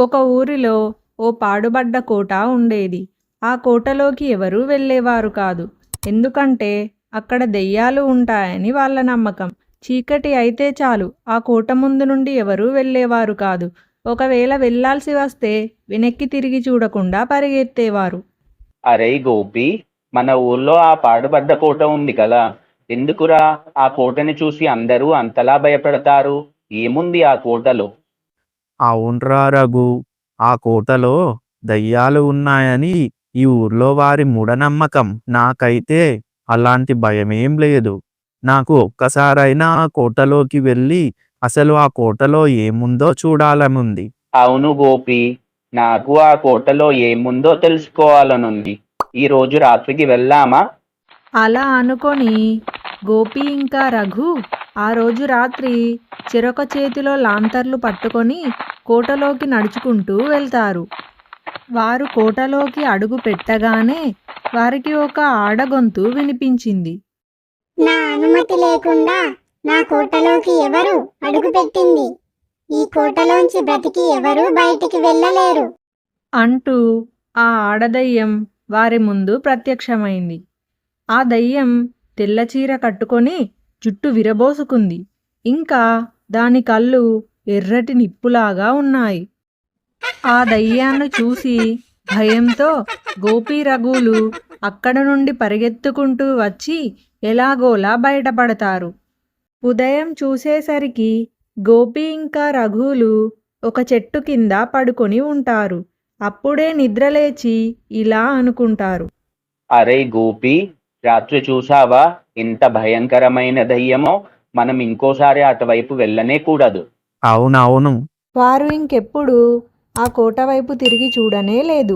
ఒక ఊరిలో ఓ పాడుబడ్డ కోట ఉండేది. ఆ కోటలోకి ఎవరూ వెళ్ళేవారు కాదు. ఎందుకంటే అక్కడ దెయ్యాలు ఉంటాయని వాళ్ళ నమ్మకం. చీకటి అయితే చాలు ఆ కోట ముందు నుండి ఎవరూ వెళ్ళేవారు కాదు. ఒకవేళ వెళ్ళాల్సి వస్తే వెనక్కి తిరిగి చూడకుండా పరిగెత్తేవారు. అరే గోపి, మన ఊర్లో ఆ పాడుబడ్డ కోట ఉంది కదా, ఎందుకురా ఆ కోటని చూసి అందరూ అంతలా భయపడతారు? ఏముంది ఆ కోటలో? అవున్రా రఘు, ఆ కోటలో దయ్యాలు ఉన్నాయని ఈ ఊర్లో వారి మూఢనమ్మకం. నాకైతే అలాంటి భయమేం లేదు. నాకు ఒక్కసారైనా ఆ కోటలోకి వెళ్ళి అసలు ఆ కోటలో ఏముందో చూడాలనుంది. అవును గోపి, నాకు ఆ కోటలో ఏముందో తెలుసుకోవాలనుంది. ఈ రోజు రాత్రికి వెళ్దామా? అలా అనుకొని గోపి ఇంకా రఘు ఆ రోజు రాత్రి చెరొక చేతిలో లాంతర్లు పట్టుకొని కోటలోకి నడుచుకుంటూ వెళ్తారు. వారు కోటలోకి అడుగు పెట్టగానే వారికి ఒక ఆడగొంతు వినిపించింది. నా అనుమతి లేకుండా నా కోటలోకి ఎవరు అడుగుపెట్టింది? ఈ కోటలోంచి బ్రతికి ఎవరూ బయటికి వెళ్ళలేరు అంటూ ఆ ఆడదయ్యం వారి ముందు ప్రత్యక్షమైంది. ఆ దయ్యం తెల్లచీర కట్టుకొని జుట్టు విరబోసుకుంది. ఇంకా దాని కళ్ళు ఎర్రటి నిప్పులాగా ఉన్నాయి. ఆ దయ్యాన్ని చూసి భయంతో గోపి రఘులు అక్కడ నుండి పరిగెత్తుకుంటూ వచ్చి ఎలాగోలా బయటపడతారు. ఉదయం చూసేసరికి గోపి ఇంకా రఘులు ఒక చెట్టు కింద పడుకొని ఉంటారు. అప్పుడే నిద్రలేచి ఇలా అనుకుంటారు. అరే గోపి, రాత్రి చూసావా ఎంత భయంకరమైన దయ్యమో? మనం ఇంకోసారి అటువైపు వెళ్ళనే కూడదు. అవునవును. వారు ఇంకెప్పుడు ఆ కోట వైపు తిరిగి చూడనే లేదు.